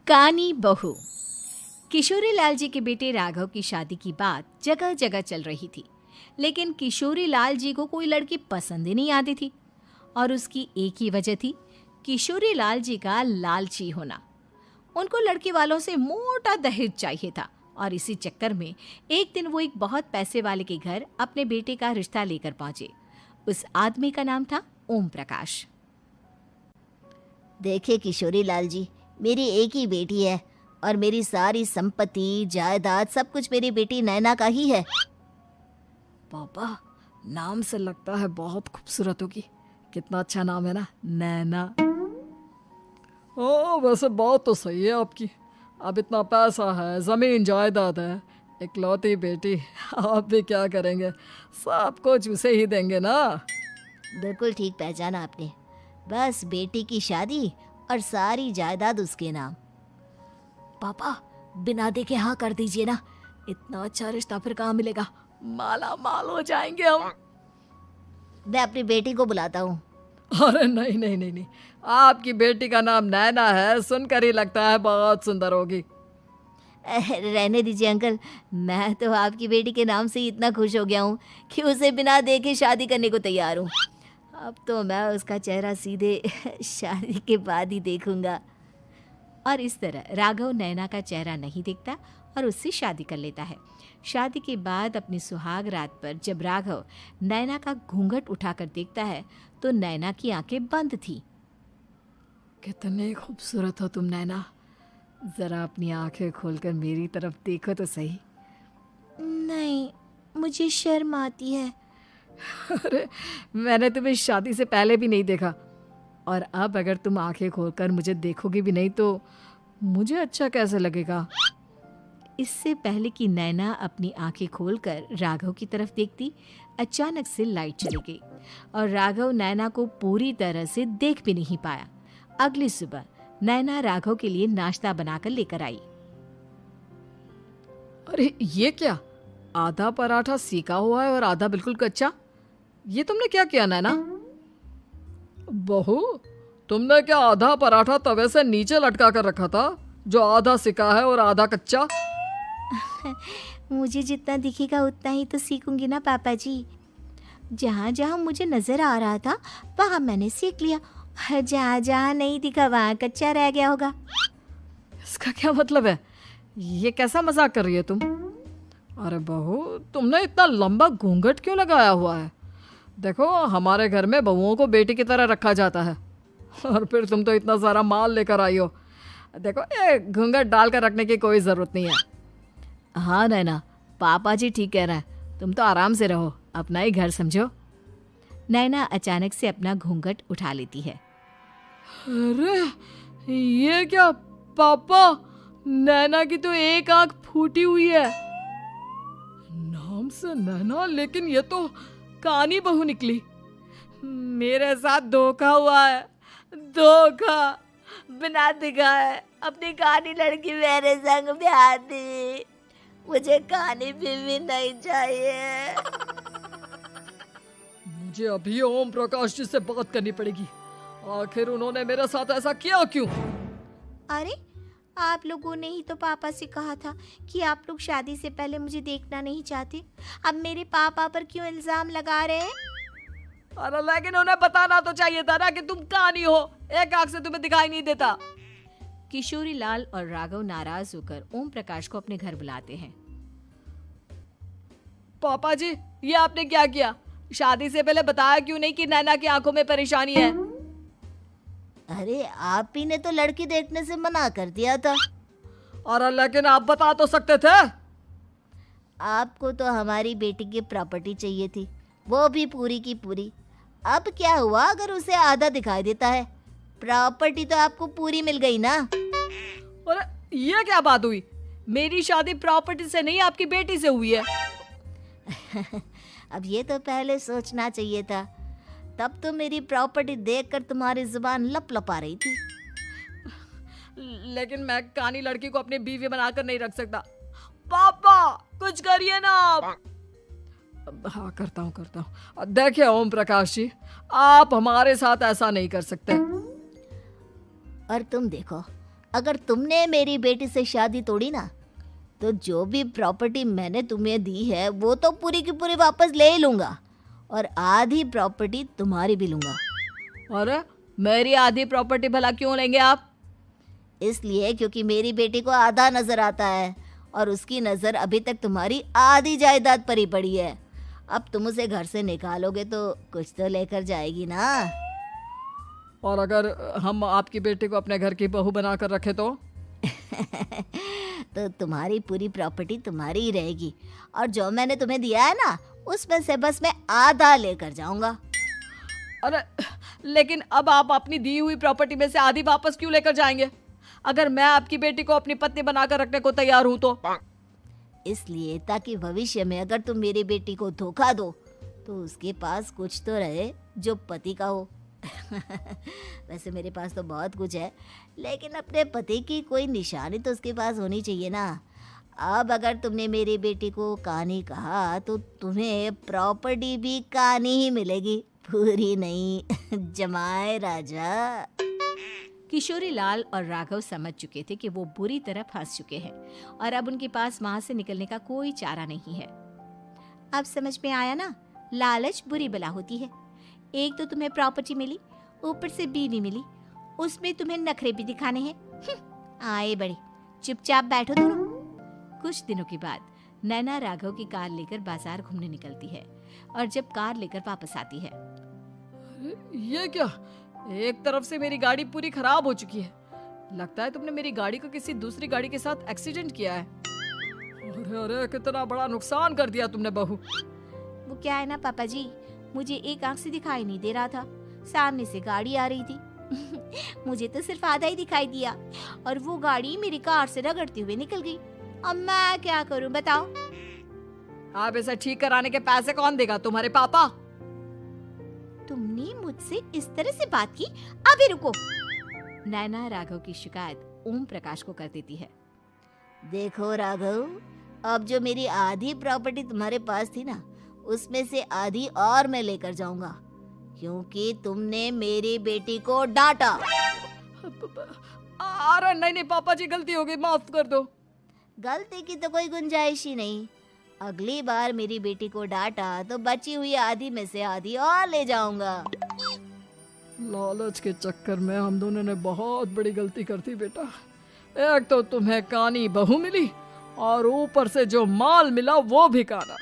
कानी बहू। किशोरी लाल जी के बेटे राघव की शादी की बात जगह जगह चल रही थी, लेकिन किशोरी लाल जी को कोई लड़की पसंद ही नहीं आती थी। और उसकी एक ही वजह थी, किशोरी लाल जी का लालची होना। उनको लड़की वालों से मोटा दहेज चाहिए था और इसी चक्कर में एक दिन वो एक बहुत पैसे वाले के घर अपने बेटे का रिश्ता लेकर पहुंचे। उस आदमी का नाम था ओम प्रकाश। देखिए किशोरी लाल जी, मेरी एक ही बेटी है और मेरी सारी संपत्ति जायदाद सब कुछ मेरी बेटी नैना का ही है। पापा, नाम से लगता है बहुत खूबसूरत होगी। कितना अच्छा नाम है ना, नैना। ओ, वैसे बात तो सही है आपकी। अब इतना पैसा है, जमीन जायदाद है, इकलौती बेटी, आप भी क्या करेंगे? सब कुछ उसे ही देंगे ना। बिल्कुल ठीक पहचाना आपने। बस बेटी की शादी और सारी जायदाद उसके नाम। पापा, बिना देखे हाँ कर दीजिए ना। इतना अच्छा रिश्ता फिर कहाँ मिलेगा? माला माल हो जाएंगे हम। मैं अपनी बेटी को बुलाता हूँ। अरे नहीं नहीं नहीं नहीं, आपकी बेटी का नाम नैना है, सुनकर ही लगता है बहुत सुंदर होगी। रहने दीजिए अंकल, मैं तो आपकी बेटी के नाम से ही इतना खुश हो गया हूँ कि उसे बिना देखे शादी करने को तैयार हूँ। अब तो मैं उसका चेहरा सीधे शादी के बाद ही देखूंगा। और इस तरह राघव नैना का चेहरा नहीं देखता और उससे शादी कर लेता है। शादी के बाद अपनी सुहाग रात पर जब राघव नैना का घूंघट उठाकर देखता है तो नैना की आंखें बंद थी। कितनी खूबसूरत हो तुम नैना, जरा अपनी आंखें खोलकर मेरी तरफ देखो तो सही। नहीं, मुझे शर्म आती है। अरे, मैंने तुम्हें शादी से पहले भी नहीं देखा, और अब अगर तुम आंखें खोलकर मुझे देखोगी भी नहीं तो मुझे अच्छा कैसे लगेगा? इससे पहले कि नैना अपनी आंखें खोलकर राघव की तरफ देखती, अचानक से लाइट चली गई और राघव नैना को पूरी तरह से देख भी नहीं पाया। अगली सुबह नैना राघव के लिए नाश्ता बनाकर लेकर आई। अरे ये क्या, आधा पराठा सीका हुआ है और आधा बिल्कुल कच्चा। ये तुमने क्या किया नैना? बहू, तुमने क्या आधा पराठा तवे से नीचे लटका कर रखा था, जो आधा सिका है और आधा कच्चा? मुझे जितना दिखेगा उतना ही तो सीखूंगी ना पापा जी। जहाँ जहाँ मुझे नजर आ रहा था वहाँ मैंने सीख लिया, जहाँ जहाँ नहीं दिखा वहाँ कच्चा रह गया होगा। इसका क्या मतलब है? ये कैसा मजाक कर रही है तुम? अरे बहू, तुमने इतना लंबा घूंघट क्यों लगाया हुआ है? देखो, हमारे घर में बहुओं को बेटी की तरह रखा जाता है, और फिर तुम तो इतना सारा माल लेकर आई हो। देखो, ये घूंघट डालकर रखने की कोई ज़रूरत नहीं है। हाँ नैना, पापा जी ठीक कह रहे हैं, तुम तो आराम से रहो, अपना ही घर समझो। नैना अचानक से अपना घूंघट उठा लेती है। अरे ये क्या पापा, नैना की तो एक आंख फूटी हुई है। नाम से नैना, लेकिन ये तो कानी बहू निकली। मेरे साथ धोखा हुआ है, धोखा। बिना दिखाए अपनी कानी लड़की मेरे संग ब्याह दी। मुझे कानी बीवी नहीं चाहिए। मुझे अभी ओम प्रकाश जी से बात करनी पड़ेगी। आखिर उन्होंने मेरे साथ ऐसा किया क्यों? अरे, आप लोगों ने ही तो पापा से कहा था कि आप लोग शादी से पहले मुझे देखना नहीं चाहते। अब मेरे पापा पर क्यों इल्जाम लगा रहे हैं? अरे लेकिन उन्हें बताना तो चाहिए था ना कि तुम कानी हो, एक आंख से तुम्हें दिखाई नहीं देता। किशोरी लाल और राघव नाराज होकर ओम प्रकाश को अपने घर बुलाते हैं। पापा जी, ये आपने क्या किया? शादी से पहले बताया क्यों नहीं कि नैना की आंखों में परेशानी है? अरे, आप ही ने तो लड़की देखने से मना कर दिया था। अरे लेकिन आप बता तो सकते थे। आपको तो हमारी बेटी की प्रॉपर्टी चाहिए थी, वो भी पूरी की पूरी। अब क्या हुआ अगर उसे आधा दिखाई देता है? प्रॉपर्टी तो आपको पूरी मिल गई ना। अरे ये क्या बात हुई? मेरी शादी प्रॉपर्टी से नहीं, आपकी बेटी से हुई है। अब ये तो पहले सोचना चाहिए था, तब तो मेरी प्रॉपर्टी देखकर तुम्हारी जुबान लप लपा रही थी। लेकिन मैं कानी लड़की को अपनी बीवी बनाकर नहीं रख सकता। पापा, कुछ करिए ना आप। हाँ, करता हूँ। देखिए ओम प्रकाश जी, आप हमारे साथ ऐसा नहीं कर सकते। और तुम देखो, अगर तुमने मेरी बेटी से शादी तोड़ी ना, तो जो भी प्रॉपर्टी मैंने तुम्हें दी है वो तो पूरी की पूरी वापस ले ही लूँगा, और आधी प्रॉपर्टी तुम्हारी भी लूँगा। अरे मेरी आधी प्रॉपर्टी भला क्यों लेंगे आप? इसलिए क्योंकि मेरी बेटी को आधा नजर आता है और उसकी नज़र अभी तक तुम्हारी आधी जायदाद पर ही पड़ी है। अब तुम उसे घर से निकालोगे तो कुछ तो लेकर जाएगी ना। और अगर हम आपकी बेटी को अपने घर की बहू बना कर रखे तो? तो तुम्हारी पूरी प्रॉपर्टी तुम्हारी ही रहेगी, और जो मैंने तुम्हें दिया है ना, उसमें से बस मैं आधा लेकर जाऊंगा। अरे लेकिन अब आप अपनी दी हुई प्रॉपर्टी में से आधी वापस क्यों लेकर जाएंगे? अगर मैं आपकी बेटी को अपनी पत्नी बनाकर रखने को तैयार हूं तो? इसलिए ताकि भविष्य में अगर तुम मेरी बेटी को धोखा दो तो उसके पास कुछ तो रहे जो पति का हो। वैसे मेरे पास तो बहुत कुछ है, लेकिन अपने पति की कोई निशानी तो उसके पास होनी चाहिए ना। अब अगर तुमने मेरी बेटी को कानी कहा तो तुम्हें प्रॉपर्टी भी कानी ही मिलेगी, पूरी नहीं। जमाए राजा। किशोरी लाल और राघव समझ चुके थे कि वो बुरी तरह फंस चुके हैं और अब उनके पास वहां से निकलने का कोई चारा नहीं है। अब समझ में आया ना, लालच बुरी बला होती है। एक तो तुम्हें प्रॉपर्टी मिली, ऊपर से बीवी मिली, उसमें तुम्हें नखरे भी दिखाने हैं। आए बड़े, चुपचाप बैठो दोनों। कुछ दिनों के बाद नैना राघव की कार लेकर बाजार घूमने निकलती है और जब कार लेकर वापस आती है, ये क्या? एक तरफ से मेरी गाड़ी पूरी खराब हो चुकी है। लगता है तुमने मेरी गाड़ी को किसी दूसरी गाड़ी के साथ एक्सीडेंट किया है। अरे अरे कितना बड़ा नुकसान कर दिया तुमने बहू। वो क्या है ना पापा जी, मुझे एक आंख से दिखाई नहीं दे रहा था, सामने से गाड़ी आ रही थी। मुझे तो सिर्फ आधा ही दिखाई दिया और वो गाड़ी मेरी कार से रगड़ते हुए निकल गई। अब मैं क्या करूं बताओ? आप इसे ठीक कराने के पैसे कौन देगा? तुम्हारे पापा? तुमने मुझसे इस तरह से बात की? अभी रुको। नैना राघव की शिकायत ओम प्रकाश को कर देती है। देखो राघव, अब जो मेरी आधी प्रॉपर्टी तुम्हारे पास थी ना, उसमें से आधी और मैं लेकर जाऊंगा, क्योंकि तुमने मेरी बेटी को डांटा। अरे नहीं नहीं पापा जी, गलती हो गई, माफ कर दो। गलती की तो कोई गुंजाइश ही नहीं। अगली बार मेरी बेटी को डांटा तो बची हुई आधी में से आधी और ले जाऊंगा। लालच के चक्कर में हम दोनों ने बहुत बड़ी गलती कर दी बेटा। एक तो तुम्हें कानी बहू मिली और ऊपर से जो माल मिला वो भी काना।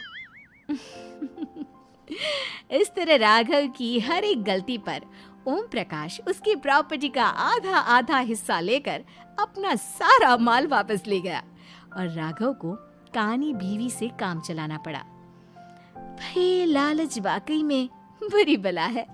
इस तरह राघव की हर एक गलती पर ओम प्रकाश उसकी प्रॉपर्टी का आधा आधा हिस्सा लेकर अपना सारा माल वापस ले गया और राघव को कानी बीवी से काम चलाना पड़ा। भाई लालच वाकई में बुरी बला है।